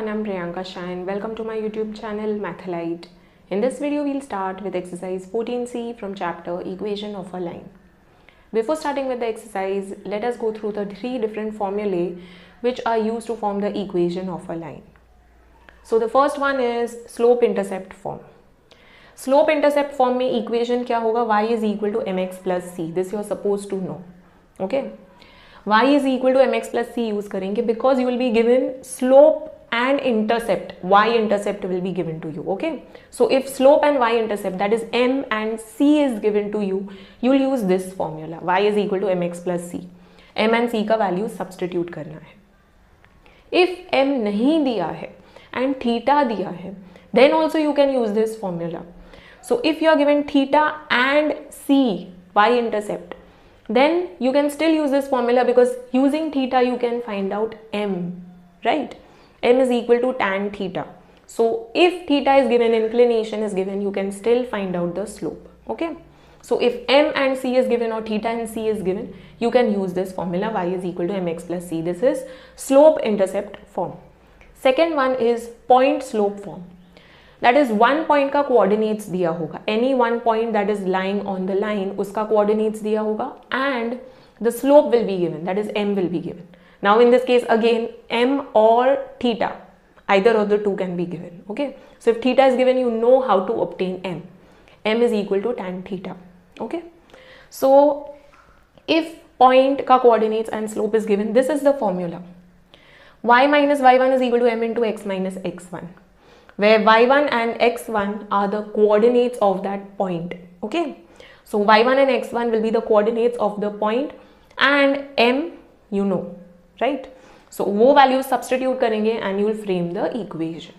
everyone, I'm Priyanka Shah and welcome to my YouTube channel Mathlite. In this video, we'll start with exercise 14C from chapter Equation of a Line. Before starting with the exercise, let us go through the three different formulae which are used to form the equation of a line. So the first one is slope-intercept form. Slope-intercept form में equation क्या होगा? Y is equal to mx plus c. This you are supposed to know. Okay. Y is equal to mx plus c use करेंगे because you will be given slope and intercept. Y intercept will be given to you. Okay. So if slope and y intercept, that is m and c is given to you, you will use this formula. Y is equal to mx plus c. m and c का value substitute करना है. If m नहीं दिया है and theta दिया है, then also you can use this formula. So if you are given theta and c, y intercept, then you can still use this formula because using theta you can find out m, right? M is equal to tan theta. So if theta is given, inclination is given, you can still find out the slope. Okay. So if m and c is given or theta and c is given, you can use this formula y is equal to mx plus c. This is slope intercept form. Second one is point slope form. That is one point का coordinates दिया होगा. Any one point that is lying on the line, उसका coordinates दिया होगा and the slope will be given. That is m will be given. Now in this case again m or theta, either of the two can be given. Okay. So if theta is given, you know how to obtain m. M is equal to tan theta. Okay. So if point का coordinates and slope is given, this is the formula. Y minus y1 is equal to m into x minus x1. Where y1 and x1 are the coordinates of that point. Okay. So y1 and x1 will be the coordinates of the point and m you know, right? So वो values substitute करेंगे and you will frame the equation.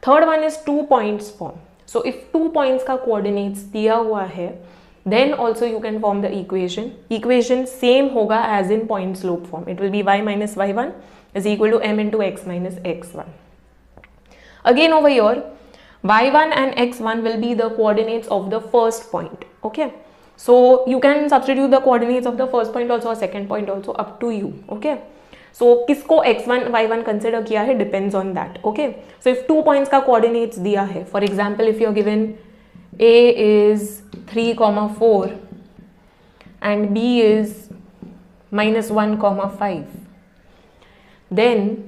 Third one is 2 points form. So if 2 points का coordinates दिया हुआ है, then also you can form the equation. Equation same होगा as in point slope form. It will be y minus y1 is equal to m into x minus x1. Again over here, y1 and x1 will be the coordinates of the first point. Okay. So you can substitute the coordinates of the first point also or second point also, up to you. Okay. So किसको x1 y1 consider किया है depends on that. Okay. So if 2 points का coordinates दिया है, for example if you are given a is 3,4 and b is minus 1,5, then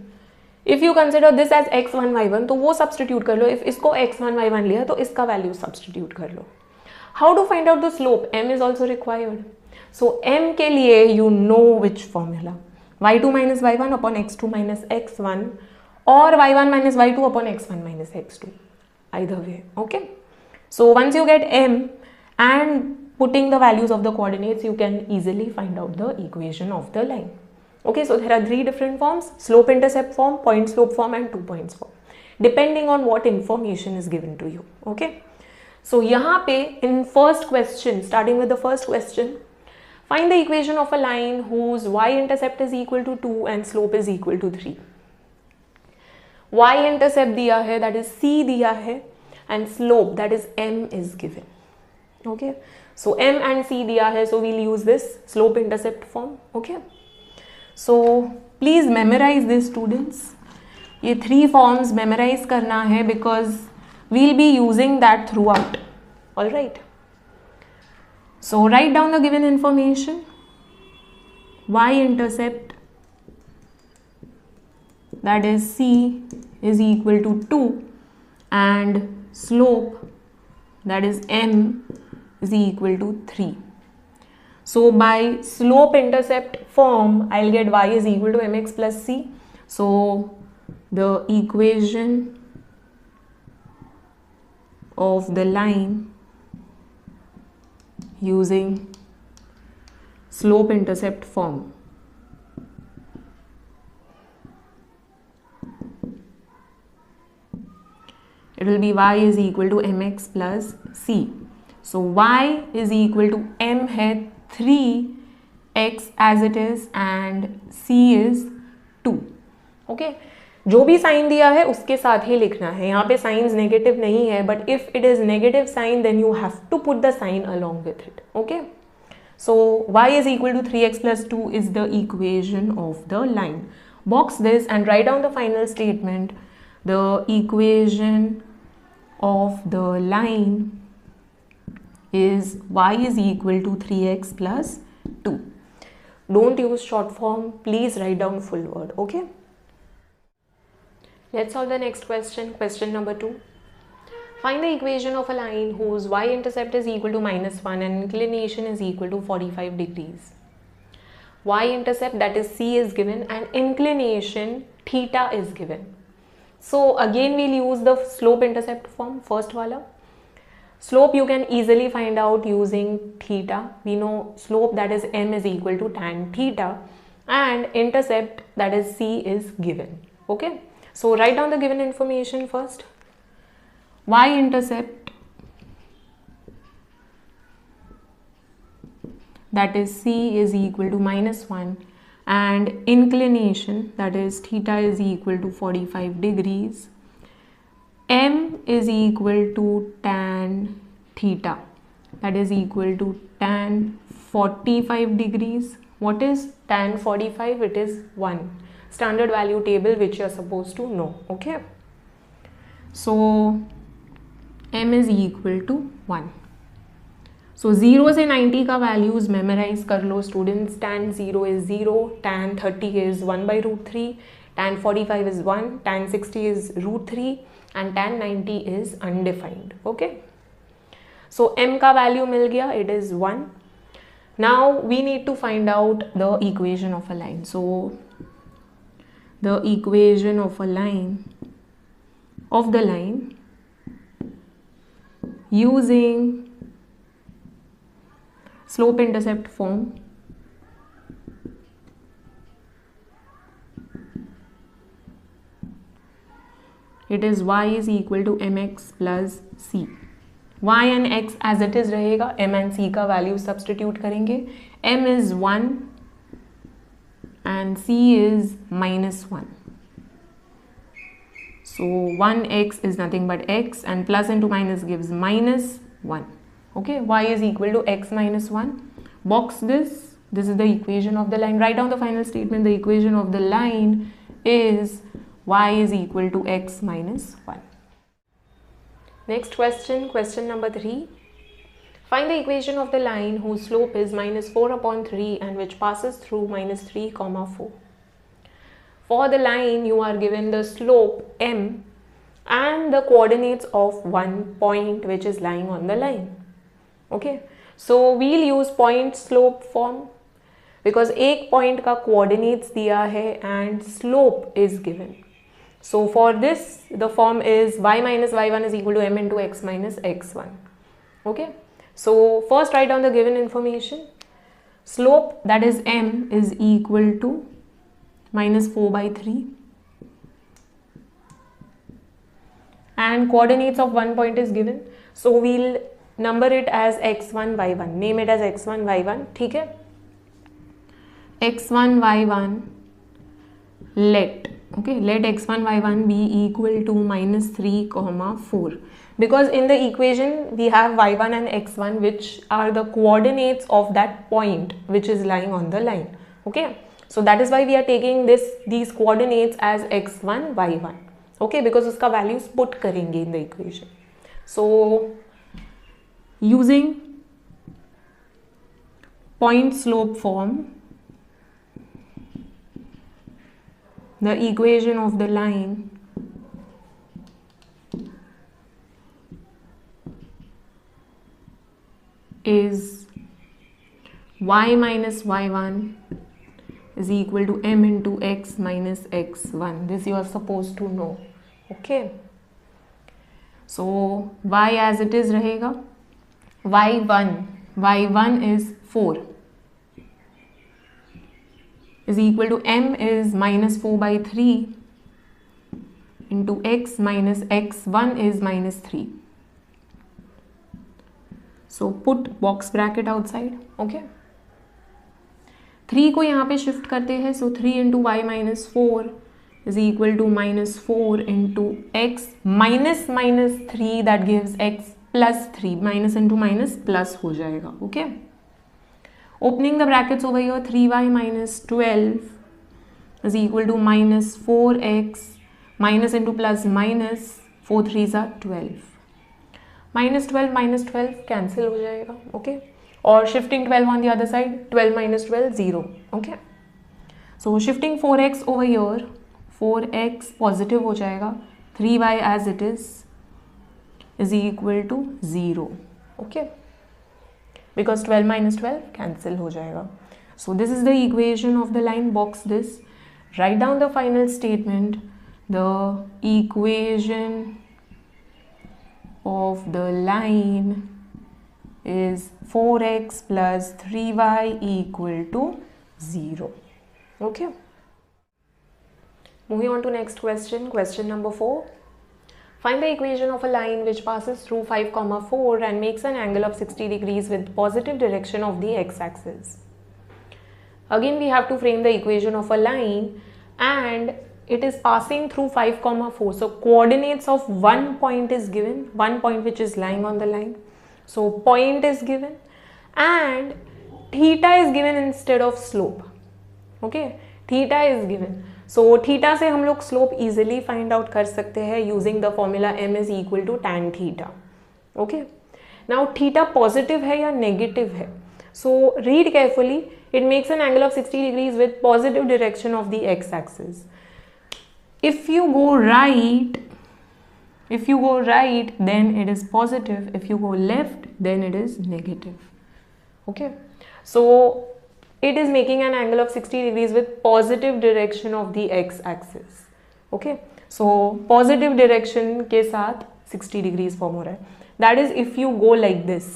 if you consider this as x1 y1, तो वो substitute कर लो. If इसको x1 y1 लिया तो इसका value substitute कर लो. How to find out the slope? M is also required. So m के लिए you know which formula. y2 minus y1 upon x2 minus x1 or y1 minus y2 upon x1 minus x2. Either way. Okay. So once you get m and putting the values of the coordinates, you can easily find out the equation of the line. Okay, so there are three different forms: slope intercept form, point slope form and 2 points form, depending on what information is given to you. Okay, so यहाँ पे in first question, starting with the first question, find the equation of a line whose y intercept is equal to 2 and slope is equal to 3. Y intercept दिया है, that is c दिया है, and slope, that is m is given. Okay, so m and c दिया है, so we'll use this slope intercept form. Okay. So please memorize this students. ये 3 forms memorize करना है because we'll be using that throughout. All right. So write down the given information. Y intercept, that is c, is equal to 2 and slope, that is m, is equal to 3. So by slope intercept form, I'll get y is equal to mx plus c. So the equation of the line using slope intercept form it will be y is equal to mx plus c. So y is equal to m है 3x as it is and c is 2. Okay. जो भी sign दिया है उसके साथ ही लिखना है. यहाँ पे साइंस नेगेटिव नहीं है, but if it is negative sign then you have to put the sign along with it. Okay. So y is equal to 3x plus 2 is the equation of the line. Box this and write down the final statement. The equation of the line is y is equal to 3x plus 2. Don't use short form. Please write down full word. Okay. Let's solve the next question. Question number 2. Find the equation of a line whose y-intercept is equal to -1 and inclination is equal to 45 degrees. Y-intercept, that is c, is given and inclination theta is given. So again we'll use the slope-intercept form, first wala. Slope you can easily find out using theta. We know slope, that is m, is equal to tan theta, and intercept, that is c, is given. Okay. So write down the given information first. Y-intercept, that is c, is equal to -1 and inclination, that is theta, is equal to 45 degrees. M is equal to tan theta, that is equal to tan 45 degrees. What is tan 45? It is 1. Standard value table which you are supposed to know. Okay. So m is equal to 1. So 0 से 90 का values memorise कर लो students. tan 0 is 0, tan 30 is 1 by root 3, tan 45 is 1, tan 60 is root 3 and tan 90 is undefined. Okay. So m का value मिल गया, it is 1. Now we need to find out the equation of a line. So the equation of a line, using slope intercept form, it is y is equal to mx plus c. y and x as it is रहेगा, m and c का value substitute करेंगे. m is 1 and c is -1. So 1x is nothing but x and plus into minus gives -1. Okay, y is equal to x minus 1. Box this. This is the equation of the line. Write down the final statement. The equation of the line is y is equal to x minus 1. Next question, question number 3. Find the equation of the line whose slope is -4/3 and which passes through -3, 4. For the line you are given the slope m and the coordinates of one point which is lying on the line. Okay, so we'll use point slope form because एक point का coordinates दिया है and slope is given. So for this the form is y minus y1 is equal to m into x minus x1. Okay, so first write down the given information. Slope, that is m, is equal to -4/3 and coordinates of one point is given. So we'll number it as x1 y1. Name it as x1 y1. ठीक है. x1 y1 let x1 y1 be equal to -3, 4 because in the equation we have y1 and x1 which are the coordinates of that point which is lying on the line. Okay, so that is why we are taking these coordinates as x1 y1. Okay, because उसका values put करेंगे in the equation. So using point slope form, the equation of the line is y minus y1 is equal to m into x minus x1. This you are supposed to know. Okay, so y as it is रहेगा, y1 is 4 is equal to m is -4/3 into x minus x1 is -3. So put box bracket outside. Okay, 3 को यहाँ पे shift करते हैं. So 3 into y minus 4 is equal to -4 into x minus -3 that gives x plus 3. Minus into minus plus हो जाएगा. Okay, opening the brackets over here, 3y minus 12 is equal to minus 4x, minus into plus minus, 4 3s are 12, minus 12 cancel हो जाएगा, okay, और shifting 12 on the other side, 12 minus 12 0, okay. So shifting 4x over here, 4x positive हो जाएगा, 3y as it is equal to 0, okay, because 12 minus 12 cancel हो जाएगा. So this is the equation of the line. Box this. Write down the final statement. The equation of the line is 4x plus 3y equal to 0. Okay. Moving on to next question. Question number 4. Find the equation of a line which passes through 5,4 and makes an angle of 60 degrees with positive direction of the x-axis. Again we have to frame the equation of a line and it is passing through 5,4. So coordinates of one point is given, one point which is lying on the line. So point is given and theta is given instead of slope. Okay, theta is given. So theta से हम लोग slope easily find out कर सकते हैं using the formula m is equal to tan theta. Okay, now theta positive है या negative है? So read carefully. It makes an angle of 60 degrees with positive direction of the x-axis. If you go right, then it is positive. If you go left, then it is negative. Okay. So it is making an angle of 60 degrees with positive direction of the x-axis. Okay. So positive direction के साथ 60 degrees form हो रहा है. That is if you go like this.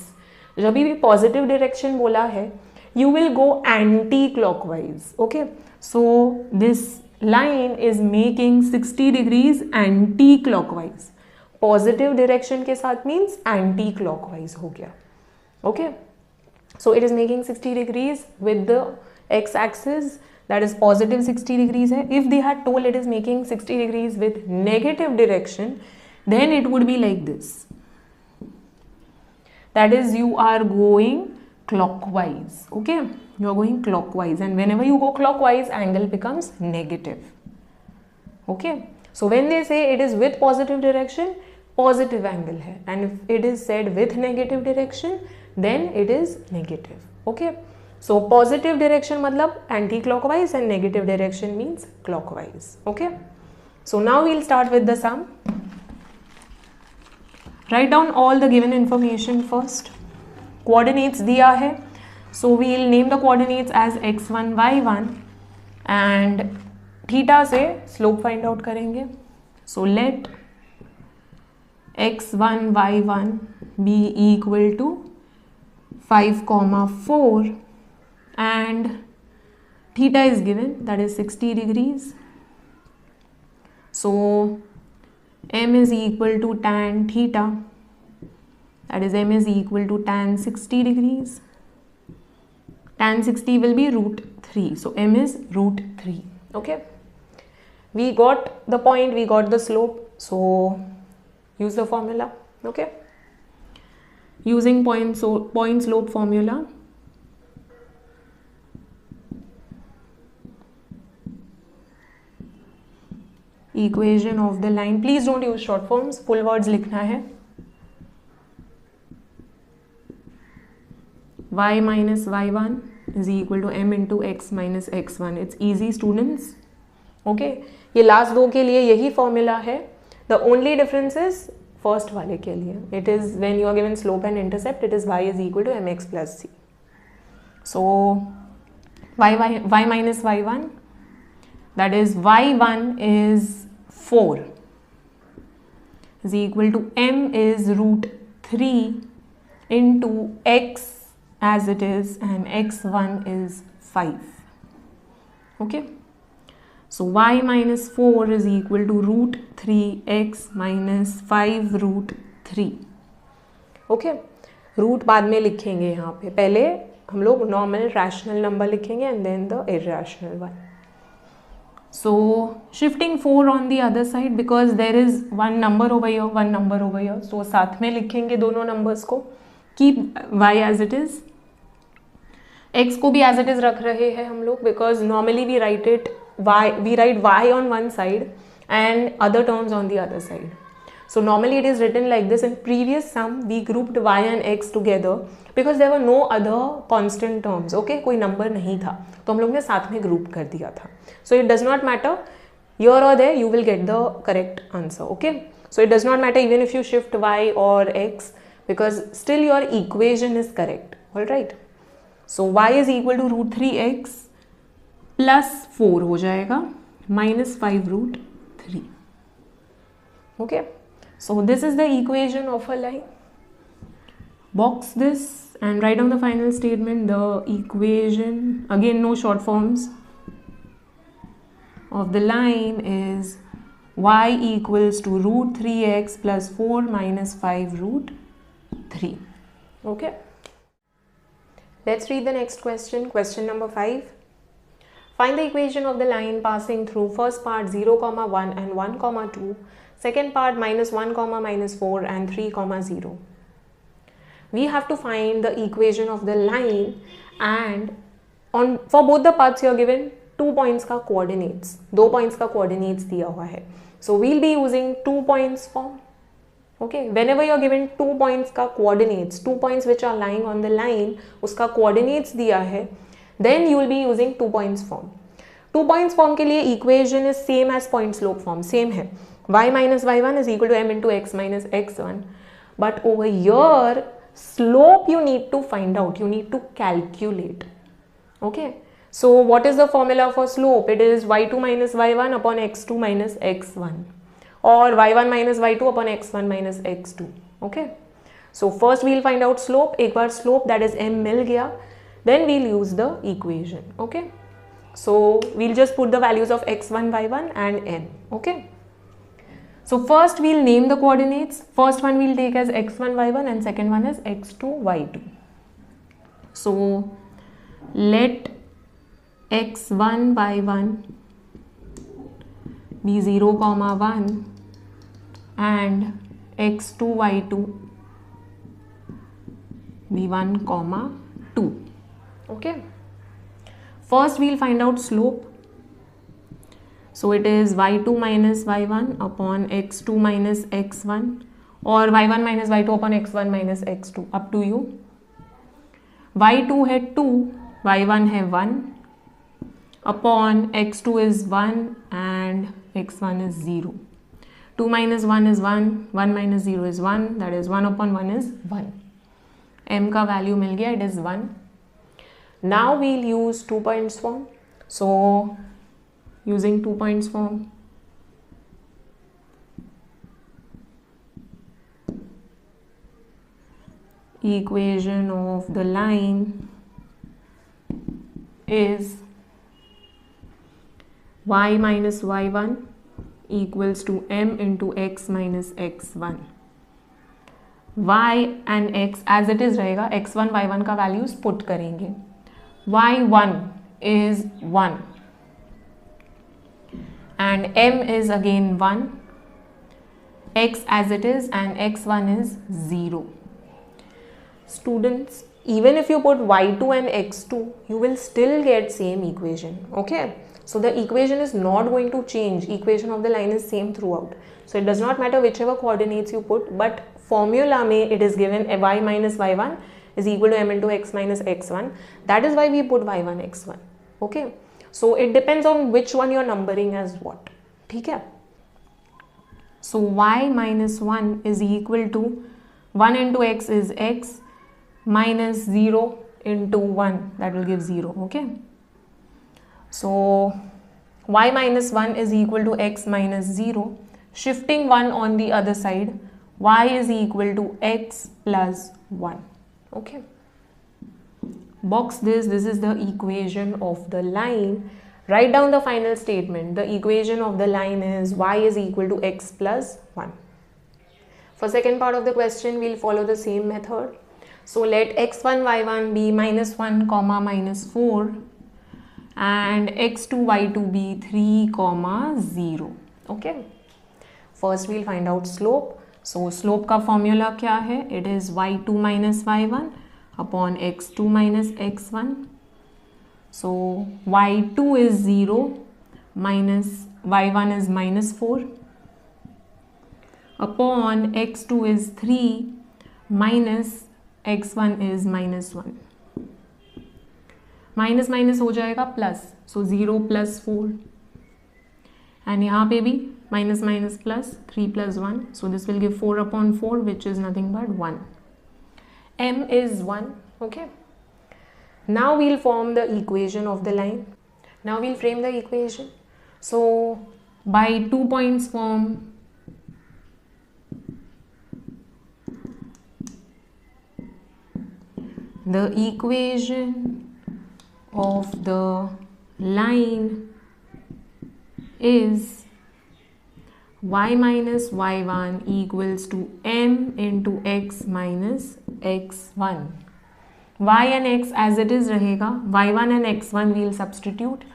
जब भी positive direction बोला है, you will go anti-clockwise. Okay, so this line is making 60 degrees anti-clockwise. Positive direction के साथ means anti-clockwise हो गया. Okay, so it is making 60 degrees with the x-axis, that is positive 60 degrees है. If they had told it is making 60 degrees with negative direction, then it would be like this. That is, you are going clockwise. Okay, you are going clockwise, and whenever you go clockwise, angle becomes negative. Okay, so when they say it is with positive direction, positive angle है, and if it is said with negative direction, then it is negative. Okay, so positive direction मतलब anti-clockwise and negative direction means clockwise. Okay, so now we'll start with the sum. Write down all the given information first. Coordinates दिया है, so we'll name the coordinates as x1 y1 and theta से slope find out करेंगे. So let x1 y1 be equal to 5,4 and theta is given, that is 60 degrees. So m is equal to tan theta, that is m is equal to tan 60 degrees. Tan 60 will be root 3, so m is root 3. Okay, we got the point, we got the slope, so use the formula. Okay, using point slope formula, equation of the line. Please don't use short forms, full words लिखना है. y minus y1 is equal to m into x minus x1. It's easy students. Okay, ये last दो के लिए यही formula है. The only difference is first वाले के लिए. It is when you are given slope and intercept, it is y is equal to mx plus c. So y minus y1, that is y1 is 4 is equal to m is root 3 into x as it is and x1 is 5. Okay, so y minus 4 is equal to root 3x minus 5 root 3. Okay, root बाद में लिखेंगे. यहाँ पे पहले हम लोग normal rational number लिखेंगे and then the irrational one. So shifting 4 on the other side because there is one number over here, one number over here. So साथ में लिखेंगे दोनों numbers को. Keep y as it is. x को भी as it is रख रहे हैं हम लोग because normally we write it we write y on one side and other terms on the other side. So normally it is written like this. In previous sum we grouped y and x together because there were no other constant terms. Okay, कोई number नहीं था तो हम लोग ने साथ में group कर दिया था. So it does not matter here or there, you will get the correct answer. Okay, so it does not matter even if you shift y or x because still your equation is correct. All right, so y is equal to root 3x plus 4 हो जाएगा minus 5 root 3. Okay, so this is the equation of a line. Box this and write down the final statement. The equation, again no short forms, of the line is y equals to root 3x plus 4 minus 5 root 3. Okay, let's read the next question. Question number 5. Find the equation of the line passing through first part 0, 1 and 1, 2, second part minus 1, minus 4 and 3, 0. We have to find the equation of the line and for both the parts you are given 2 points का coordinates, 2 points का coordinates दिया हुआ है. So we'll be using 2 points form. Okay, whenever you are given 2 points का coordinates, 2 points which are lying on the line, उसका coordinates दिया है, then you will be using 2 points form. 2 points form के लिए equation is same as point slope form, same है. Y minus y1 is equal to m into x minus x1. But over here, slope you need to find out, you need to calculate. Okay, so what is the formula for slope? It is y2 minus y1 upon x2 minus x1 or y1 minus y2 upon x1 minus x2. Okay, so first we'll find out slope. एक बार slope that is m मिल गया, then we'll use the equation. Okay, so we'll just put the values of x1, y1 and m. Okay, so first we'll name the coordinates. First one we'll take as x1, y1 and second one is x2, y2. So let x1, y1 be 0, 1 and x2, y2 be 1, 2. Okay, first we'll find out slope. So it is y2 minus y1 upon x2 minus x1 or y1 minus y2 upon x1 minus x2, up to you. y2 है 2, y1 है 1 upon x2 is 1 and x1 is 0. 2 minus 1 is 1, 1 minus 0 is 1, that is 1 upon 1 is 1. M का value मिल गया, it is 1. Now we'll use 2 points form. So using 2 points form, equation of the line is y minus y1 equals to m into x minus x1. y and x as it is रहेगा, x1 y1 का values put करेंगे. y1 is 1 and m is again 1, x as it is and x1 is 0. Students, even if you put y2 and x2, you will still get same equation. Okay, so the equation is not going to change. Equation of the line is same throughout. So it does not matter whichever coordinates you put, but formula mein it is given y minus y1 is equal to m into x minus x1. That is why we put y1 x1. Okay, so it depends on which one you are numbering as what. ठीक है, so y minus 1 is equal to 1 into x is x minus 0 into 1, that will give 0. Okay, so y minus 1 is equal to x minus 0. Shifting 1 on the other side, y is equal to x plus 1. Okay, box this. This is the equation of the line. Write down the final statement. The equation of the line is y is equal to x plus 1. For second part of the question, we'll follow the same method. So let x1, y1 be minus 1, minus 4 and x2, y2 be 3, 0. Okay, first we'll find out slope. So slope का formula क्या है? It is y2 minus y1 upon x2 minus x1. So y2 is 0, minus y1 is minus 4 upon x2 is 3 minus x1 is minus 1. Minus minus हो जाएगा plus, so 0 plus 4 and यहाँ पे भी minus minus plus 3 plus 1, so this will give 4 upon 4 which is nothing but 1. M is 1. Okay, now we'll form the equation of the line. Now we'll frame the equation. So by 2 points form, the equation of the line is y minus y1 equals to m into x minus x1. y and x as it is रहेगा, y1 and x1 we'll substitute.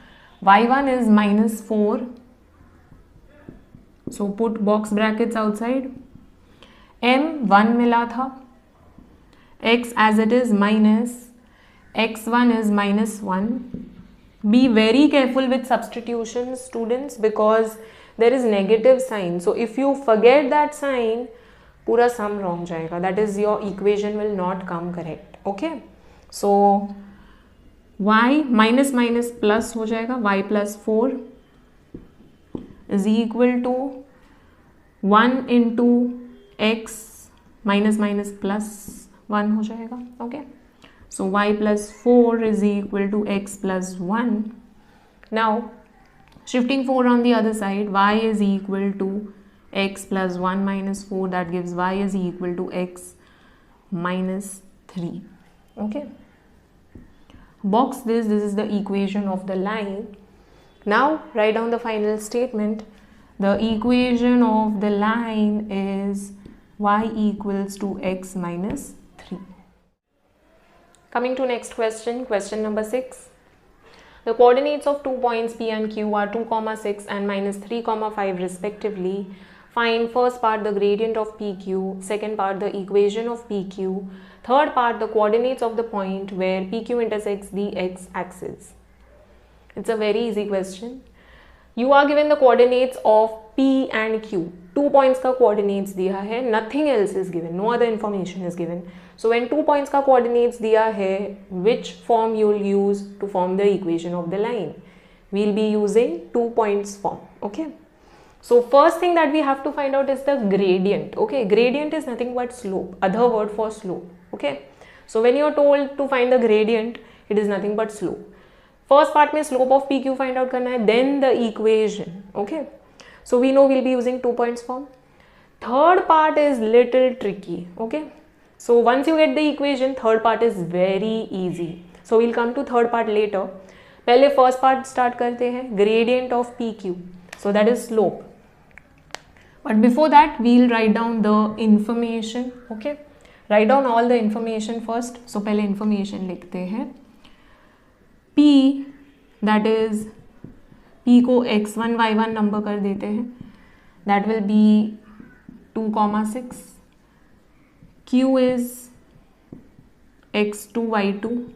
y1 is minus 4, so put box brackets outside. m 1 मिला था, x as it is minus, x1 is minus 1. Be very careful with substitution, students, because there is negative sign. So if you forget that sign, पूरा sum wrong जाएगा. That is, your equation will not come correct. Okay. So y minus minus plus हो जाएगा, y plus 4 is equal to 1 into x minus minus plus 1 हो जाएगा. Okay. So y plus 4 is equal to x plus 1. Now shifting 4 on the other side, y is equal to x plus 1 minus 4, that gives y is equal to x minus 3. Okay, box this is the equation of the line. Now write down the final statement. The equation of the line is y equals to x minus 3. Coming to next question, question number 6. The coordinates of 2 points P and Q are 2, 6 and minus 3, 5 respectively. Find first part the gradient of PQ, second part the equation of PQ, third part the coordinates of the point where PQ intersects the x-axis. It's a very easy question. You are given the coordinates of P and Q. 2 points का coordinates दिया है, nothing else is given, no other information is given. So when 2 points का coordinates दिया है, which form you will use to form the equation of the line? We will be using 2 points form. Okay. So first thing that we have to find out is the gradient. Okay, gradient is nothing but slope, other word for slope. Okay. So when you are told to find the gradient, it is nothing but slope. First part में slope of PQ find out करना है, then the equation. Okay. So we know we'll be using 2 points form. Third part is little tricky. Okay. So once you get the equation, third part is very easy. So we'll come to third part later. पहले first part start करते हैं, gradient of PQ. So that is slope. But before that, we'll write down the information. Okay. Write down all the information first. So पहले information लिखते हैं. P, that is P को x1 y1 number कर देते हैं. That will be 2, 6. Q is x2 y2.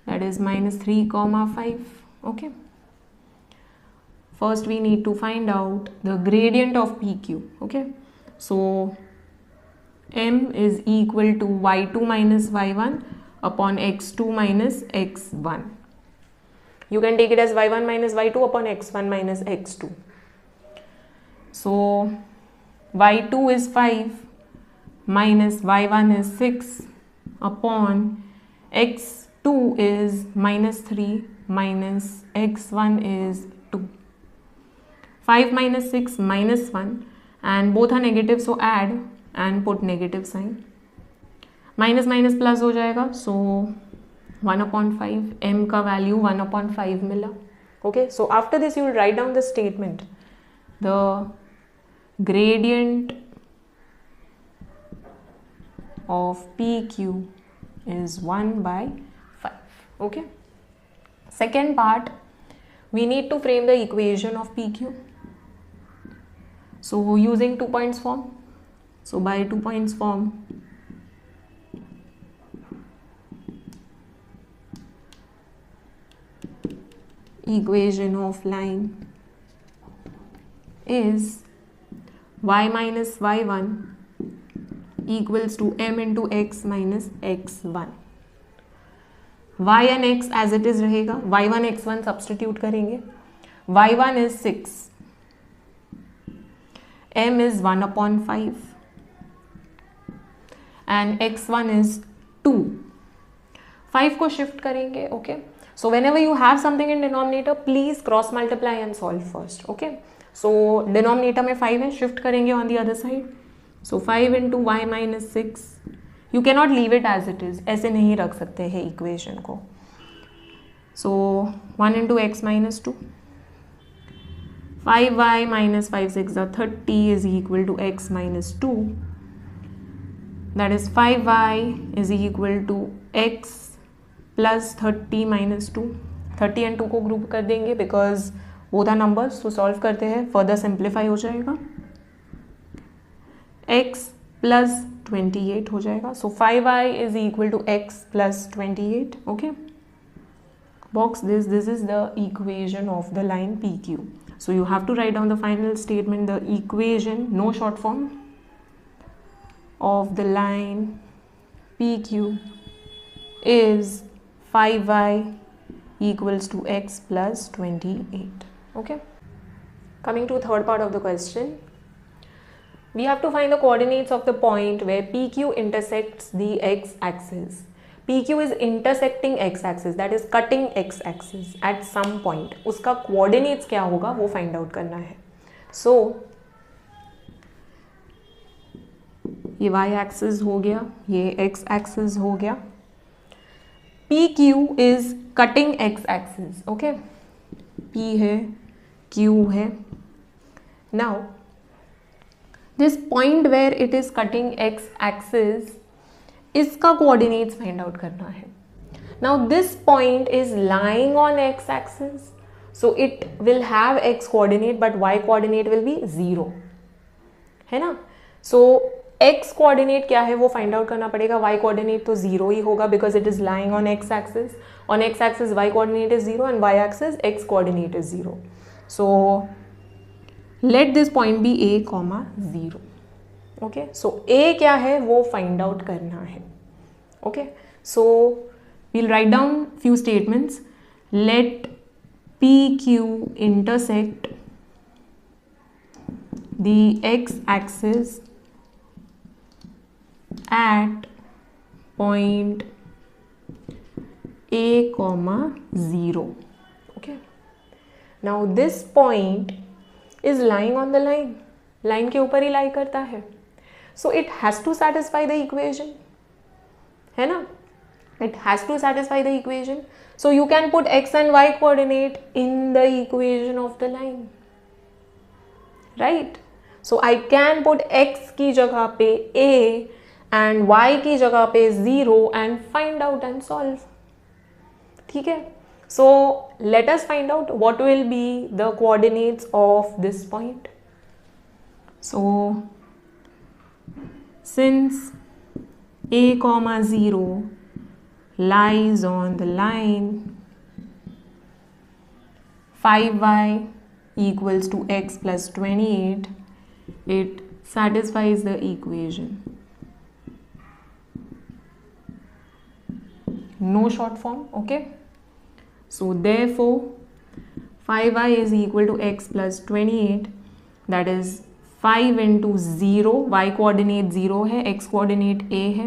That is minus 3, 5. Okay. First we need to find out the gradient of PQ. Okay. So M is equal to y2 minus y1 upon x2 minus x1. You can take it as y1 minus y2 upon x1 minus x2. So y2 is 5 minus y1 is 6 upon x2 is minus 3 minus x1 is 2. 5 minus 6 minus 1 and both are negative, so add and put negative sign. Minus minus plus हो जाएगा, सो 1/5 m का value 1/5 मिला. Okay, so after this you will write down the statement. The gradient of PQ is 1/5. Okay. Second part, we need to frame the equation of PQ. So using 2 points form. So by 2 points form, equation of line is y minus y1 equals to m into x minus x1. y and x as it is रहेगा, y1 x1 substitute करेंगे, y1 is 6, m is 1/5 and x1 is 2. 5 को shift करेंगे. Okay, so whenever you have something in denominator, please cross multiply and solve first. Okay, so denominator में 5 है, shift करेंगे on the other side. So 5 into y minus 6. You cannot leave it as it is. ऐसे नहीं रख सकते हैं equation को. So 1 into x minus 2. 5y minus 5 6 are 30 is equal to x minus 2. That is 5y is equal to x plus 30 minus 2. 30 and 2 को group कर देंगे because both are numbers. तो सॉल्व करते हैं, फर्दर सिंप्लीफाई हो जाएगा. x plus 28 हो जाएगा. So 5y is equal to x plus 28. Okay, box this. This is the equation of the line PQ. So you have to write down the final statement, the equation, no short form, of the line PQ is 5y equals to x plus 28. Okay, coming to third part of the question. We have to find the coordinates of the point where PQ intersects the x-axis. PQ is intersecting x-axis, that is cutting x-axis at some point. उसका coordinates क्या होगा वो find out करना है. So ये y-axis हो गया, ये x-axis हो गया. PQ is cutting x-axis. Okay, P है, Q है. Now this point where it is cutting x-axis, इसका coordinates find out करना है. Now this point is lying on x-axis, so it will have x coordinate but y coordinate will be 0, है ना. So x coordinate क्या है वो find out करना पड़ेगा. y coordinate तो 0 ही होगा because it is lying on x-axis. On x-axis y coordinate is 0 and y-axis x coordinate is 0. So let this point be a comma 0. Okay, so a क्या है वो find out करना है. Okay, so we'll write down few statements. Let PQ intersect the x-axis at point a comma 0. Okay, now this point is lying on the line. Line के ऊपर ही लाई करता है. So it has to satisfy the equation, है ना. It has to satisfy the equation. So you can put x and y coordinate in the equation of the line, right? So I can put x की जगह पे a and y की जगह पे 0 and find out and solve. ठीक है. So let us find out what will be the coordinates of this point. So since a comma 0 lies on the line 5y equals to x plus 28, it satisfies the equation. No short form. Okay, so therefore 5y is equal to x plus 28, that is 5 into 0, y coordinate 0 है, x coordinate a है.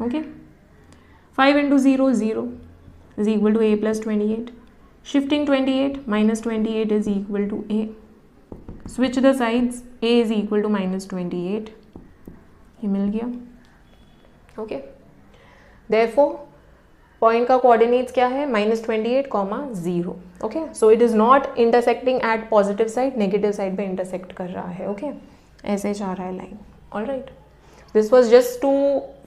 Okay, 5 into 0 0 is equal to a plus 28. Shifting 28, minus 28 is equal to a. Switch the sides, a is equal to minus 28. ये मिल गया. Okay, therefore point का coordinates क्या है, -28, 0. Okay, so it is not intersecting at positive side, negative side पे intersect कर रहा है. Okay, ऐसे जा रहा है line. All right, this was just to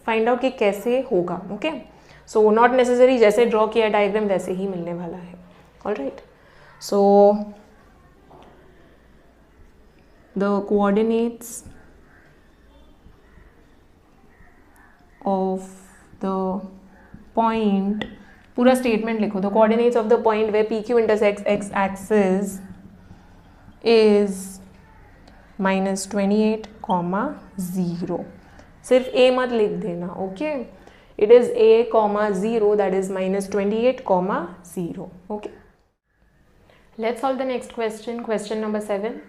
find out कि कैसे होगा. ओके, सो नॉट नेसेसरी जैसे ड्रॉ किया डायग्राम वैसे ही मिलने वाला है. All right, so the coordinates of the point पूरा स्टेटमेंट लिखो. The coordinates of the point where P Q intersects x axis is -28, 0. सिर्फ ए मत लिख देना. Okay, it is a, 0, that is -28, 0. Okay, let's solve the next question. Question number 7.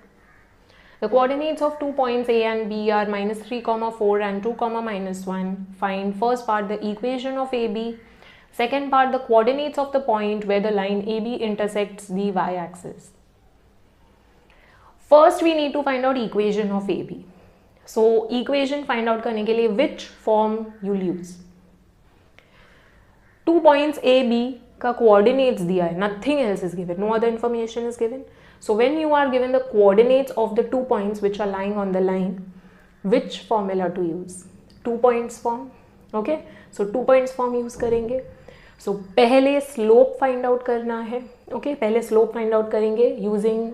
The coordinates of 2 points A and B are -3, 4 and 2, -1. Find first part the equation of AB, second part the coordinates of the point where the line AB intersects the y-axis. First we need to find out equation of AB. So equation find out करने के लिए which form you'll use. 2 points A, B का coordinates दिया है, nothing else is given, no other information is given. So when you are given the coordinates of the 2 points which are lying on the line, which formula to use? 2 points form. Okay, so 2 points form use करेंगे. So पहले slope find out करना है. Okay, पहले slope find out करेंगे using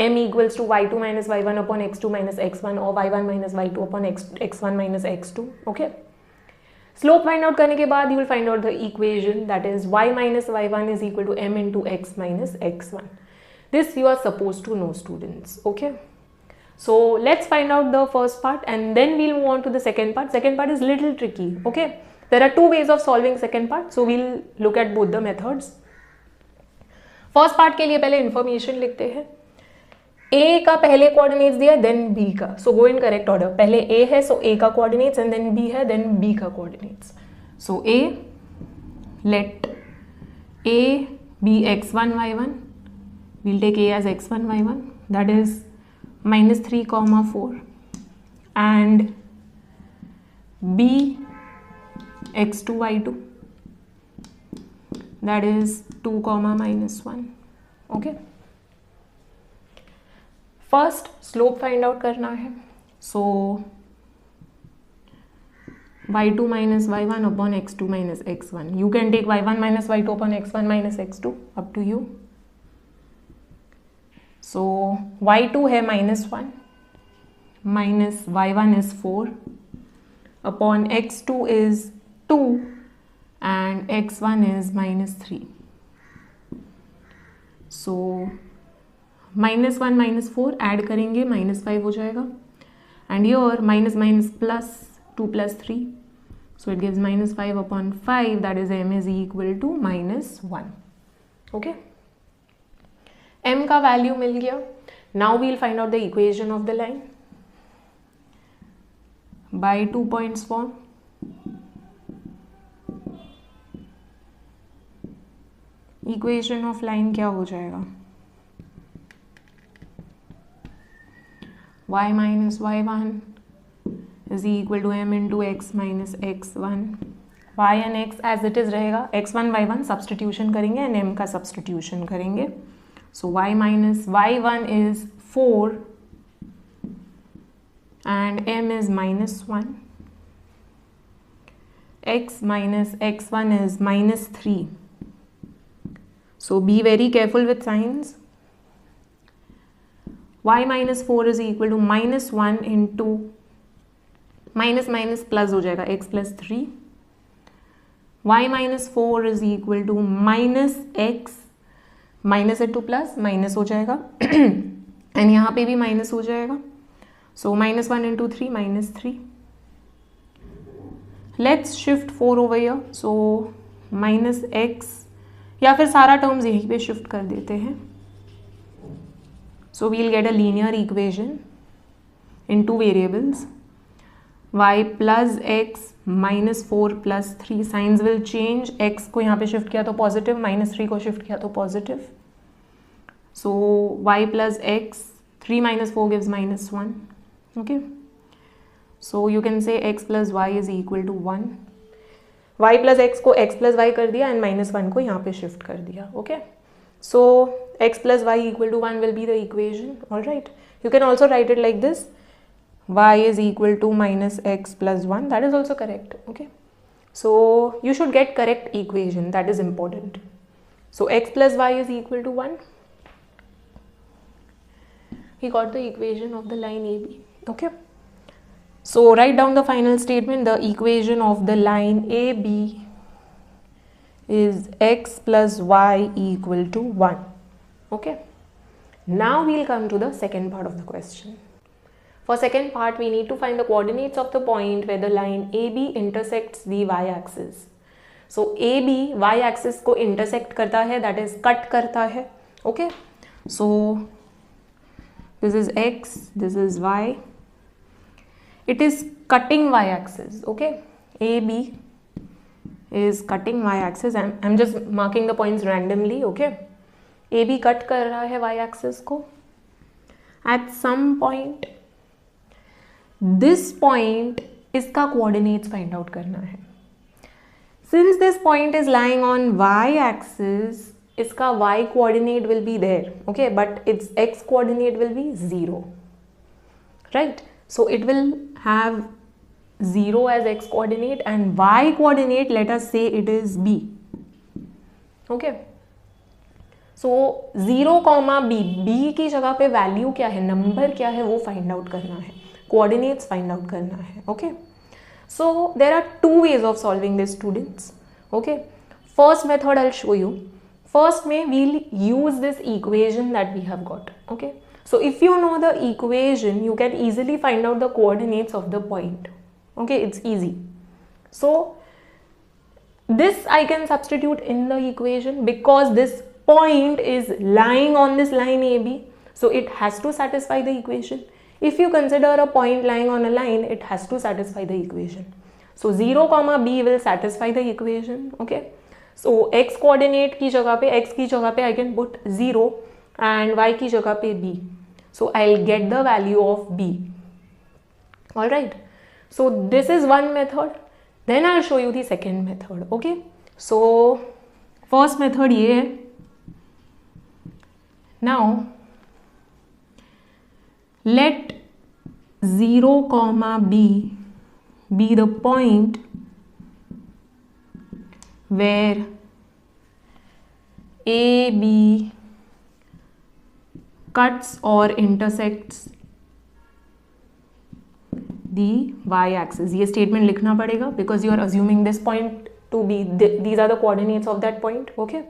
m equals to y2 minus y1 upon x2 minus x1 or y1 minus y2 upon x1 minus x2. Okay, slope find out करने के बाद you will find out the equation, that is y minus y1 is equal to m into x minus x1. This you are supposed to know, students. Okay, so let's find out the first part and then we'll move on to the second part. Second part is little tricky. Okay, there are 2 ways of solving second part, so we'll look at both the methods. First part के लिए पहले information लिखते हैं. A का पहले coordinates दिया, then B का. So go in correct order. पहले A है, सो A का कोऑर्डिनेट्स, एंड देन B है, देन B का coordinates. So A, let A be x1 y1. We'll take A as x1 y1. That is -3, 4, and B x2 y2. That is 2, -1. Okay. First slope find out करना है. सो y2 minus y1 upon x2 minus x1. You can take y1 minus y2 upon x1 minus x2, up to you. So y2 है -1 minus y1 is 4 upon x2 is 2 and x1 is -3. So -1 -4 add करेंगे, -5 हो जाएगा, and your minus minus plus 2 + 3, so it gives -5 upon 5, that is m is equal to -1. Okay, m का value मिल गया. Now we'll find out the equation of the line by 2 points form. Equation of line क्या हो जाएगा? y minus y1 is equal to m into x minus x1. y and x as it is रहेगा. x1 y1 substitution करेंगे and m का substitution करेंगे. so y minus y1 is 4 and m is -1. x minus x1 is -3. so be very careful with signs. y minus 4 is equal to -1 into minus minus plus हो जाएगा x plus 3. y minus 4 is equal to minus x, minus है two plus minus हो जाएगा and यहाँ पे भी minus हो जाएगा. सो -1 into 3 -3. Let's shift 4 over here. So -x, या फिर सारा टर्म्स यहीं पे शिफ्ट कर देते हैं. So we'll get a linear equation in 2 variables. y plus x minus 4 plus 3. Signs will change. x को यहाँ पे शिफ्ट किया तो पॉजिटिव, -3 को शिफ्ट किया तो positive. So y plus x, 3 minus 4 gives -1. Okay. So you can say x plus y is equal to 1. y plus x को x plus y कर दिया and -1 को यहाँ पे शिफ्ट कर दिया. Okay. So x plus y equal to 1 will be the equation. All right, you can also write it like this: y is equal to -x plus 1. That is also correct. Okay, so you should get correct equation, that is important. So x plus y is equal to 1. We got the equation of the line AB. Okay, so write down the final statement. The equation of the line AB is x plus y equal to 1. Okay. Now we'll come to the second part of the question. For second part, we need to find the coordinates of the point where the line AB intersects the y-axis. So AB y-axis को intersect करता है, that is cut करता है. Okay. So this is x, this is y. It is cutting y-axis. Okay. AB is cutting y-axis. I'm just marking the points randomly. Okay. AB cut कर रहा है y-axis को. At some point, this point इसका coordinates find out करना है. Since this point is lying on y-axis, इसका y coordinate will be there, okay, but its x coordinate will be 0, right? So it will have 0 as x coordinate and y coordinate, let us say it is b, okay. So 0, b की जगह पे value क्या है, number क्या है, वो find out करना है, कोऑर्डिनेट्स फाइंड आउट करना है. Okay, so there are two ways of solving this students. Okay, first method I will show you. First में we'll use this equation that we have got. Okay, so if you know the equation, you can easily find out the coordinates of the point. Okay, it's easy. So this I can substitute in the equation because this point is lying on this line AB, so it has to satisfy the equation. If you consider a point lying on a line, it has to satisfy the equation. So 0, b will satisfy the equation. Okay, so x coordinate की जगह पे, x की जगह पे I can put 0 and y की जगह पे b. So I'll get the value of b. All right. So this is one method. Then I'll show you the second method. Okay. So first method ये है. Now let 0, b be the point where AB cuts or intersects the y-axis. ये statement लिखना पड़ेगा because you are assuming this point to be these are the coordinates of that point. Okay,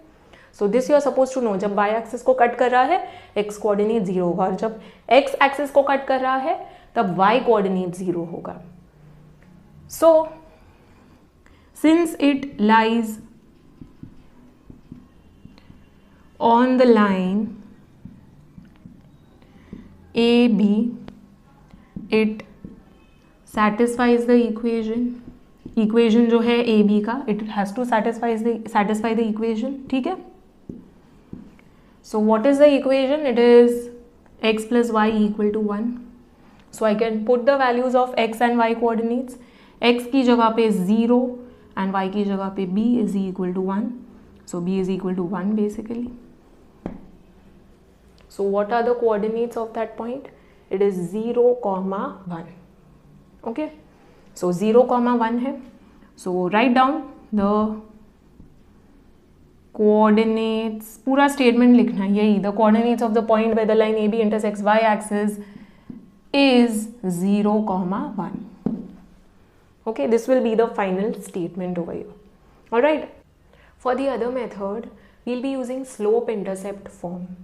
so this you are supposed to know. जब y-axis को cut कर रहा है x coordinate 0 होगा और जब x axis को cut कर रहा है तब y coordinate 0 होगा. So since it lies on the line AB, it satisfies the equation. Equation जो है AB का, it has to satisfy the equation. ठीक है? So what is the equation? It is x plus y equal to 1. So I can put the values of x and y coordinates. X की जगह पे 0 and y की जगह पे b is equal to 1. So b is equal to 1 basically. So what are the coordinates of that point? It is 0, 1. Okay. So 0, 1 है. So write down the coordinates. पूरा statement लिखना है यही. The coordinates of the point where the line AB intersects y-axis is 0, 1. Okay. This will be the final statement over here. Alright. For the other method, we'll be using slope-intercept form.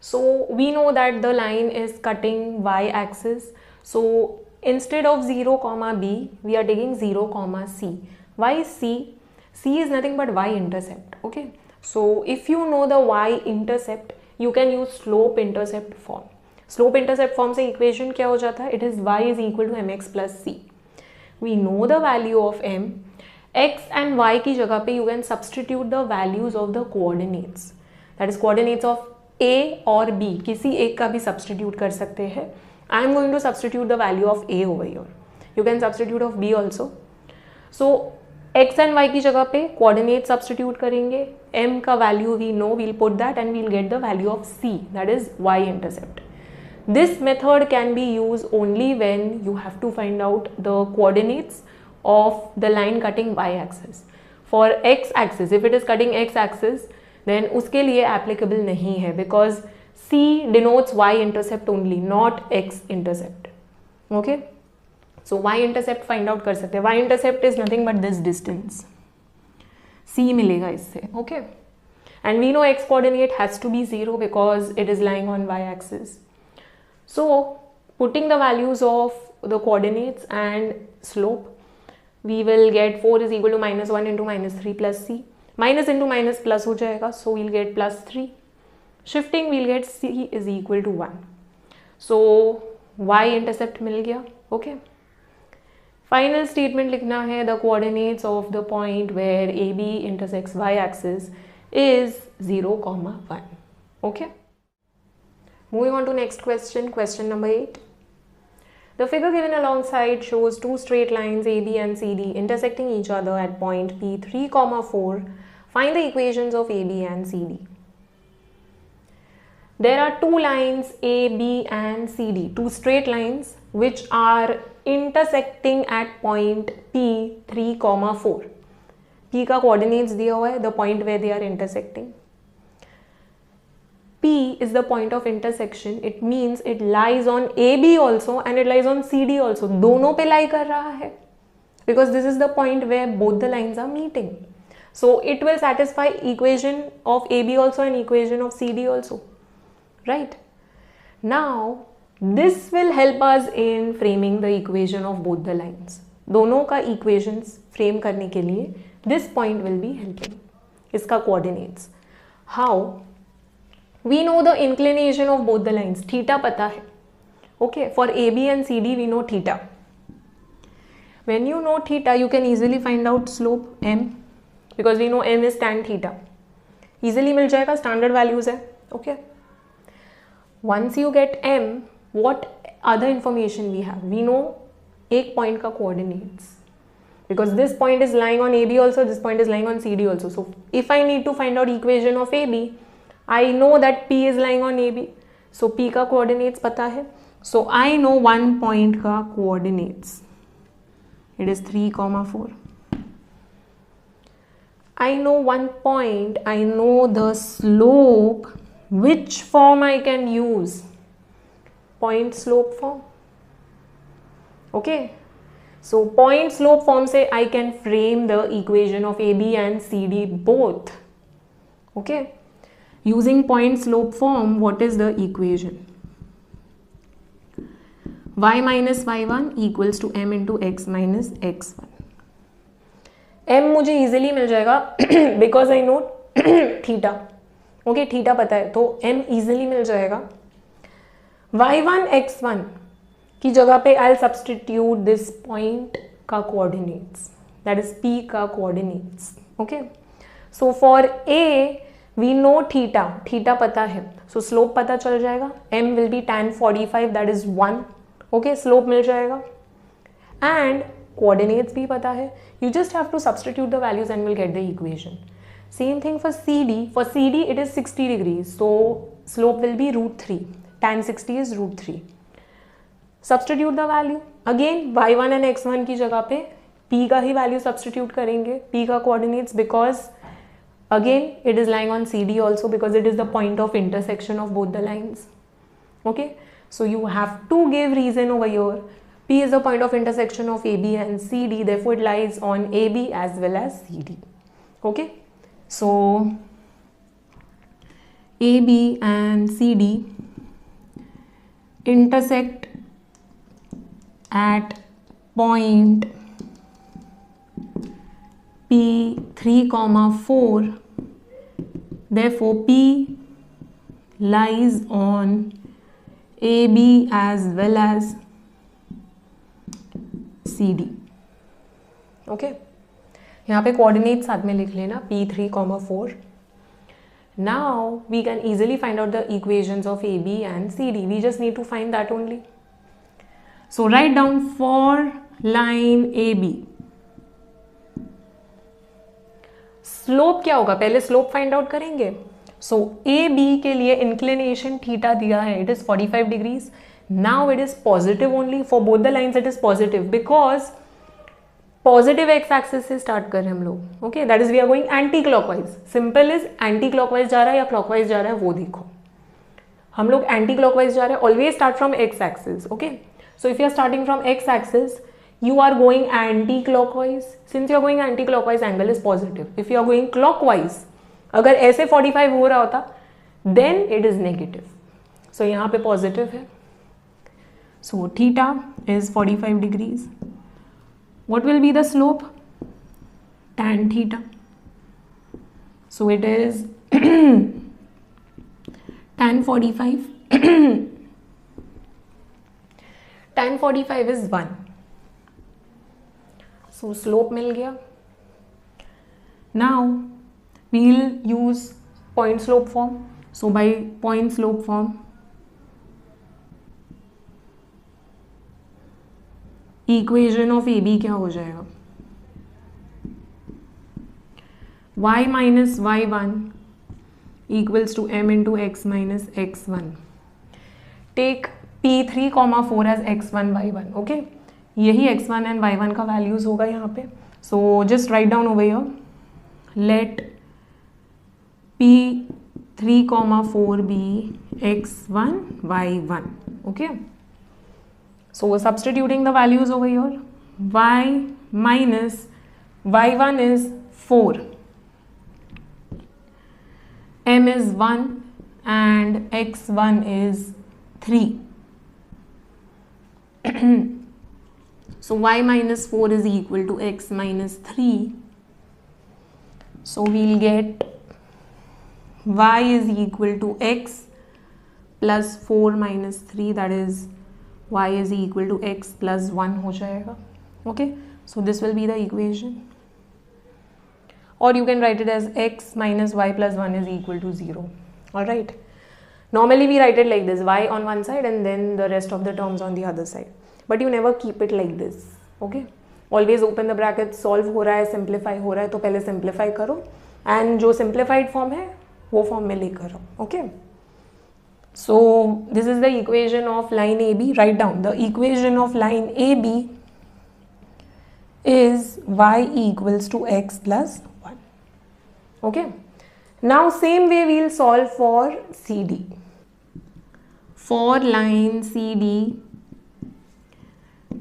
So we know that the line is cutting y-axis. So instead of 0, b, we are taking 0, c. Why c? C is nothing but y-intercept. Okay. So if you know the y-intercept, you can use slope-intercept form. Slope-intercept form से equation क्या हो जाता है? It is y is equal to mx plus c. We know the value of m. x and y की जगह पे you can substitute the values of the coordinates. That is coordinates of a और b. किसी एक का भी substitute कर सकते हैं. I am going to substitute the value of a over here. You can substitute of b also. So x and y की जगह पे coordinate substitute करेंगे. m का value we know, we'll put that and we'll get the value of c, that is y-intercept. This method can be used only when you have to find out the coordinates of the line cutting y-axis. For x-axis, if it is cutting x-axis, then उसके लिए applicable नहीं है because c denotes y-intercept only, not x-intercept. Okay? So y-intercept find out कर सकते हैं. Y-intercept is nothing but this distance. C मिलेगा इससे. Okay, and we know x coordinate has to be 0 because it is lying on y axis. So putting the values of the coordinates and slope, we will get 4 is equal to -1 into -3 plus c. Minus into minus plus हो जाएगा, so we'll get +3. Shifting we'll get c is equal to 1. So y intercept मिल गया. Okay. Final statement लिखना है, the coordinates of the point where AB intersects y axis is 0, 1. Okay. Moving on to next question, question number 8. The figure given alongside shows two straight lines AB and CD intersecting each other at point P3, 4. Find the equations of AB and CD. There are two lines AB and CD, two straight lines which are intersecting at point P3, 4. P का coordinates दिया हुआ है, the point where they are intersecting. P is the point of intersection. It means it lies on AB also and it lies on CD also. दोनों पे lie कर रहा है because this is the point where both the lines are meeting. So it will satisfy equation of AB also and equation of CD also, right? Now this will help us in framing the equation of both the lines. दोनों का equations frame करने के लिए this point will be helping. इसका coordinates. How? We know the inclination of both the lines. Theta पता है. Okay, for AB and CD we know theta. When you know theta, you can easily find out slope m because we know m is tan theta. Easily मिल जाएगा, standard values है. Okay. Once you get m, what other information we have? We know एक point का coordinates because this point is lying on AB also, this point is lying on CD also. So if I need to find out equation of AB, I know that P is lying on AB. So P का coordinates पता है. So I know one point का coordinates. It is 3, 4. I know one point. I know the slope. Which form I can use? Point slope form. Okay. So point slope form से I can frame the equation of AB and CD both. Okay. Using point slope form, what is the equation? Y minus y1 equals to m into x minus x1. m मुझे easily मिल जाएगा because I know theta. Okay, theta पता है तो m easily मिल जाएगा. y1 x1 की जगह पे I'll substitute this point का coordinates. That is P का coordinates. Okay. So for A we know theta. Theta पता है. So slope पता चल जाएगा. m will be tan 45. That is 1. Okay, slope मिल जाएगा. And coordinates भी पता है. You just have to substitute the values and we'll get the equation. Same thing for CD. For CD it is 60 degrees. So slope will be √3. Tan 60 is √3. Substitute the value. Again y1 and x1 की जगह पे P का ही value substitute करेंगे. P का coordinates because again it is lying on CD also because it is the point of intersection of both the lines. Okay. So you have to give reason over here. P is the point of intersection of AB and CD, therefore it lies on AB as well as CD. Okay. So AB and CD intersect at point P3, 4. Therefore P lies on AB as well as CD. Okay. यहाँ पे coordinates साथ में लिख लेना P3, 4. Now we can easily find out the equations of AB and CD. We just need to find that only. So write down for line AB. Slope क्या होगा? पहले slope find out करेंगे. So AB के लिए inclination theta दिया है. It is 45 degrees. Now it is positive only. For both the lines it is positive because positive x-axis से start कर रहे हैं हम लोग. Okay, that is we are going anti-clockwise. Simple is anti-clockwise जा रहा है या clockwise जा रहा है वो देखो. हम लोग anti-clockwise जा रहे हैं. Always start from x-axis. Okay. So if you are starting from x-axis, you are going anti-clockwise. Since you are going anti-clockwise, angle is positive. If you are going clockwise, अगर ऐसे 45 हो रहा होता, then it is negative. So यहाँ पे positive है. So theta is 45 degrees. What will be the slope? Tan theta. So it is tan 45. Tan 45 is 1. So slope मिल गया. Now we will use point slope form. So by point slope form, equation of AB क्या हो जाएगा? y minus y1 equals to m into x minus x1. Take p3, 4 as x1 y1. Okay, यही x1 and y1 का values होगा यहाँ पे. So just write down over here. Let p3, 4 be x1 y1. Okay. So substituting the values over here, y minus y1 is 4, m is 1 and x1 is 3. So y minus 4 is equal to x minus 3. So we'll get y is equal to x plus 4 minus 3, that is y is equal to x plus 1 हो जाएगा. Okay, so this will be the equation, or you can write it as x minus y plus 1 is equal to 0. Alright, normally we write it like this, y on one side and then the rest of the terms on the other side, but you never keep it like this. Okay, always open the brackets. Solve हो रहा है, simplify हो रहा है, तो पहले simplify करो and जो simplified form है वो form में लेकर आओ. Okay, so this is the equation of line AB. Write down the equation of line AB is y equals to x plus 1. Okay, now same way we will solve for CD. For line CD,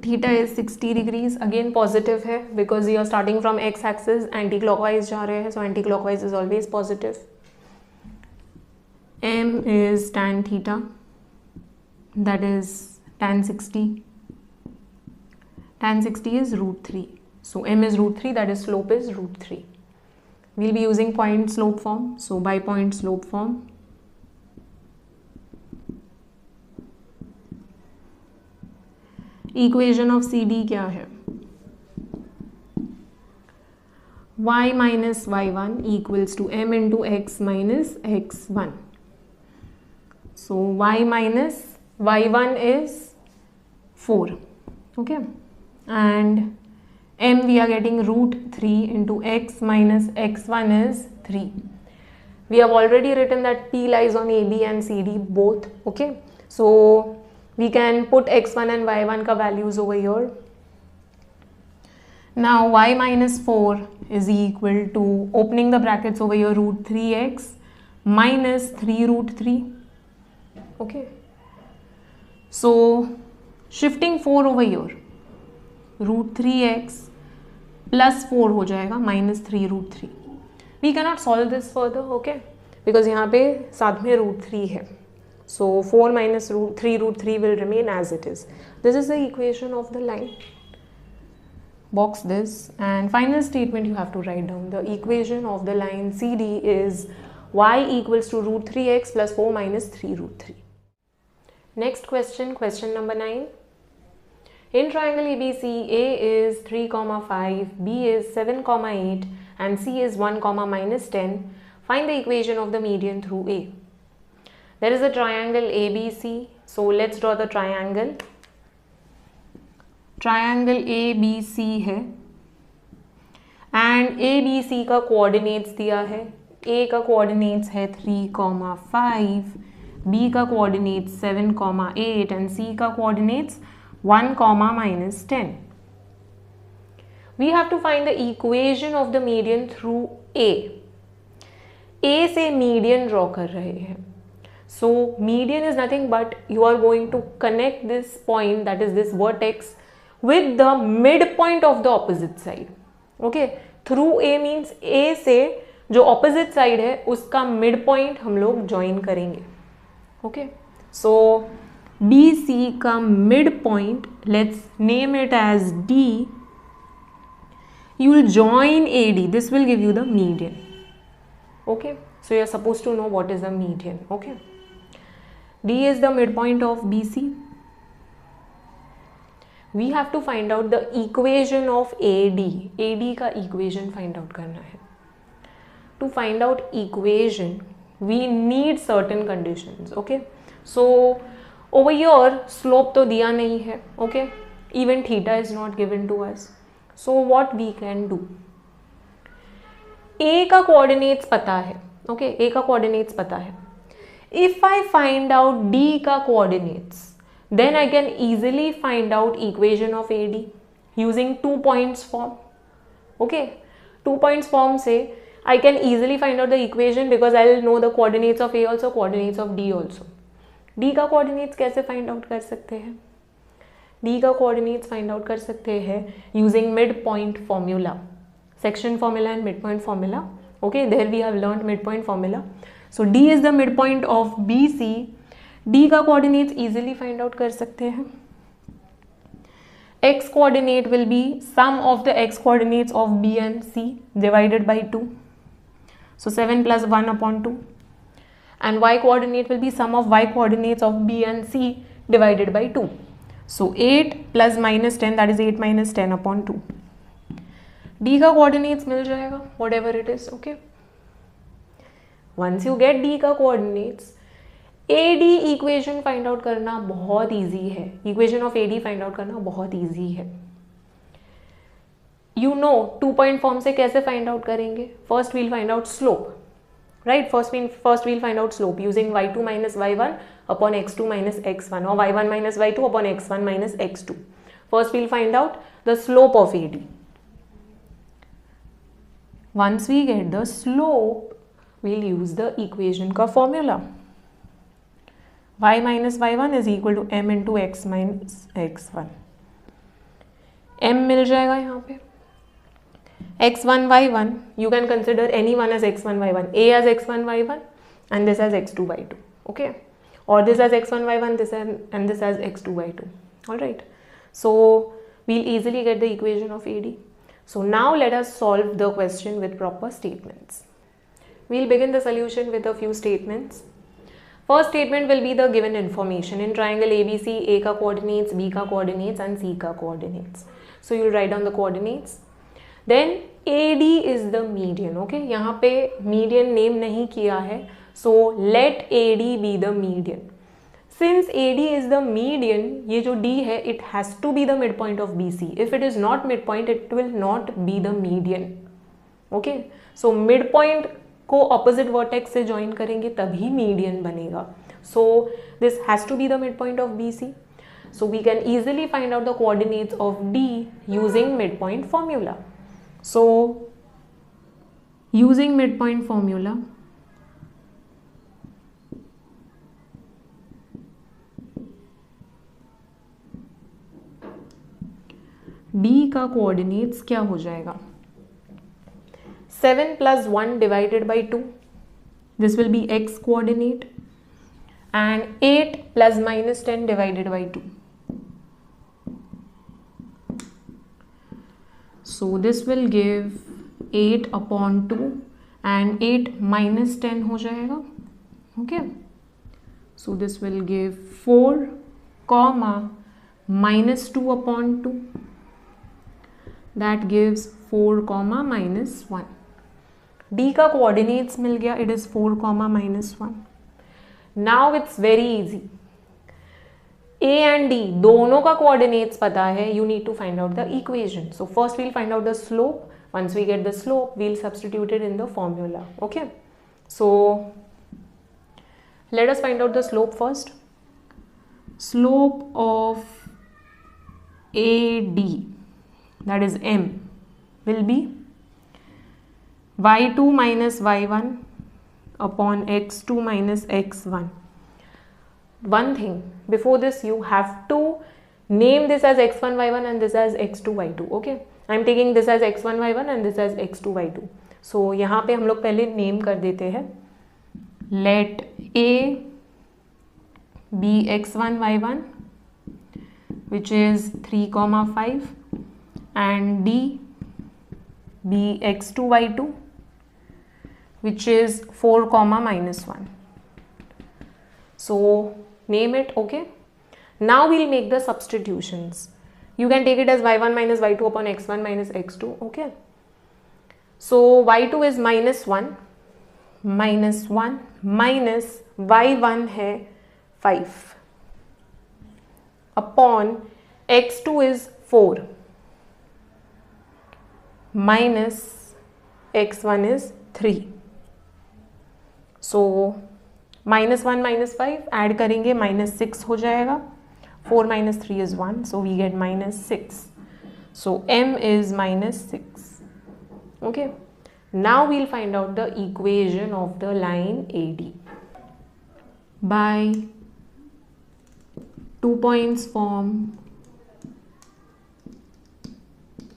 theta is 60 degrees. Again positive है because you are starting from x axis, anti-clockwise जा रहे हैं, so anti-clockwise is always positive. M is tan theta, that is tan 60. Tan 60 is root 3. So m is root 3, that is slope is root 3. We'll be using point slope form. So by point slope form, equation of CD क्या है? y minus y1 equals to m into x minus x1. So y minus y1 is 4. Okay, and m we are getting root 3 into x minus x1 is 3. We have already written that P lies on AB and CD both. Okay, so we can put x1 and y1 ka values over here. Now y minus 4 is equal to, opening the brackets over here, root 3x minus 3 root 3. Okay, so shifting 4 over here, root 3x plus 4 हो जाएगा minus 3 root 3. We cannot solve this further. Okay, because यहाँ पे साथ में root 3 है. So 4 minus root 3 root 3 will remain as it is. This is the equation of the line. Box this, and final statement you have to write down. The equation of the line CD is y equals to root 3x plus 4 minus 3 root 3. Next question, question number 9. In triangle ABC, A is 3, 5, B is 7, 8 and C is 1, minus 10. Find the equation of the median through A. There is a triangle ABC. So let's draw the triangle. Triangle ABC है and ABC का coordinates दिया है. A का coordinates है 3, 5, B का coordinates 7, 8 and C का coordinates 1, minus 10. We have to find the equation of the median through A. A से median draw कर रहे हैं. So median is nothing but you are going to connect this point, that is this vertex, with the midpoint of the opposite side. Okay, through A means A से जो opposite side है उसका midpoint हम लोग join करेंगे. Okay, so BC का midpoint, let's name it as D. You will join AD. This will give you the median. Okay, so you are supposed to know what is the median. Okay, D is the midpoint of BC. We have to find out the equation of AD. AD का equation find out करना है. To find out equation, we need certain conditions. Okay, so over here slope तो दिया नहीं है. Okay, even theta is not given to us. So what we can do? A का coordinates पता है. Okay, A का coordinates पता है. If I find out D का coordinates, then I can easily find out equation of AD using 2 points form. Okay, 2 points form से I can easily find out the equation because I will know the coordinates of A also, coordinates of D also. D का coordinates कैसे find out कर सकते हैं? D का coordinates find out कर सकते हैं using midpoint formula, section formula and midpoint formula. Okay, there we have learned midpoint formula. So D is the midpoint of BC. D का coordinates easily find out कर सकते हैं. X coordinate will be sum of the x coordinates of B and C divided by 2. So 7 plus 1 upon 2. And Y coordinate will be sum of y coordinates of B and C divided by 2. So 8 plus minus 10, that is 8 minus 10 upon 2. D का coordinates मिल जाएगा, whatever it is. Okay. Once you get D का coordinates, AD equation find out करना बहुत easy है. Equation of AD find out करना बहुत easy है. You know 2 point form से कैसे find out करेंगे? First we'll find out slope, right? First we'll find out slope using y2 minus y1 upon x2 minus x1 or y1 minus y2 upon x1 minus x2. First we'll find out the slope of AD. Once we get the slope, we'll use the equation का formula. Y minus y1 is equal to m into x minus x1. m मिल जाएगा यहाँ पे. x1 y1, you can consider anyone as x1 y1, a as x1 y1 and this as x2 y2. Okay, or this as x1 y1, this and this as x2 y2. All right, so we'll easily get the equation of AD. So now let us solve the question with proper statements. We'll begin the solution with a few statements. First statement will be the given information. In triangle ABC, A का coordinates, B का coordinates and C का coordinates. So you'll write down the coordinates. Then AD is the median. Okay, यहाँ पे median name नहीं किया है. So let AD be the median. Since AD is the median, ये जो D है, it has to be the midpoint of BC. If it is not midpoint, it will not be the median. Okay, so midpoint को opposite vertex से join करेंगे तभी median बनेगा. So this has to be the midpoint of BC. So we can easily find out the coordinates of D using midpoint formula. So using midpoint formula, D का coordinates क्या हो जाएगा? 7 plus 1 divided by 2, this will be x coordinate, and 8 plus minus 10 divided by 2. So this will give 8 upon 2 and 8 minus 10 हो जाएगा. Okay, so this will give 4 comma minus 2 upon 2, that gives 4 comma minus 1. D का coordinates मिल गया, it is 4 comma minus 1. Now it's very easy. A and D दोनों का coordinates पता है, you need to find out the equation. So first we'll find out the slope. Once we get the slope, we'll substitute it in the formula. Okay, so let us find out the slope first. Slope of AD, that is M, will be y2 minus y1 upon x2 minus x1. One thing, before this you have to name this as x1 y1 and this as x2 y2. okay, I am taking this as x1 y1 and this as x2 y2. so यहाँ पे हम लोग पहले name कर देते हैं. let a be x1 y1 which is 3,5 and d be x2 y2 which is 4,-1. so name it. okay, now we'll make the substitutions. you can take it as y1 minus y2 upon x1 minus x2. okay, so y2 is -1 minus y1 है 5 upon x2 is 4 minus x1 is 3. so -1 minus 5 add करेंगे -6 हो जाएगा. 4 minus 3 is 1, so we get -6. so m is -6. okay, now we'll find out the equation of the line AD by 2 points form.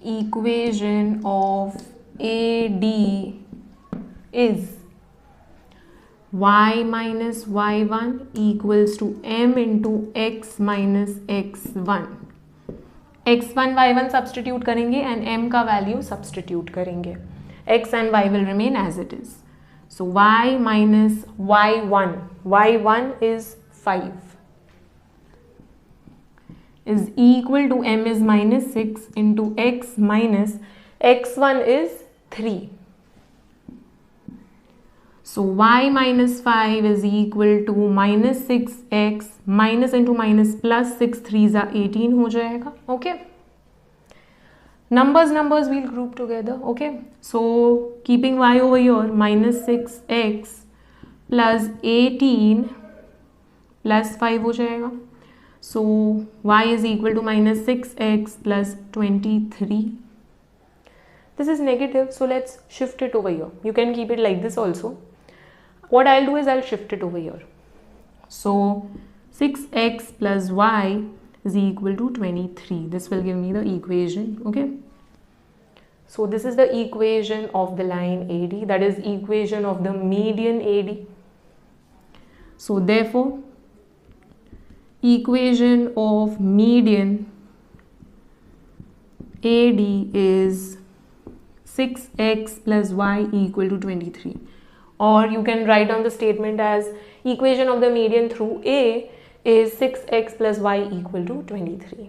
equation of AD is y minus y1 equals to m into x minus x1. x1 y1 substitute करेंगे and m का value substitute करेंगे. x and y will remain as it is. so y minus y1 is 5 is equal to m is -6 into x minus x1 is 3. so y minus 5 is equal to -6x minus into minus plus 6 3s are 18 हो जाएगा. okay, numbers we'll group together. okay, so keeping y over here, -6x plus 18 plus 5 हो जाएगा. so y is equal to -6x plus 23. this is negative, so let's shift it over here. you can keep it like this also. what I'll do is I'll shift it over here. so 6x plus y is equal to 23. this will give me the equation. okay, so this is the equation of the line AD, that is equation of the median AD. so therefore equation of median AD is 6x plus y equal to 23. or you can write down the statement as equation of the median through A is 6x plus y equal to 23.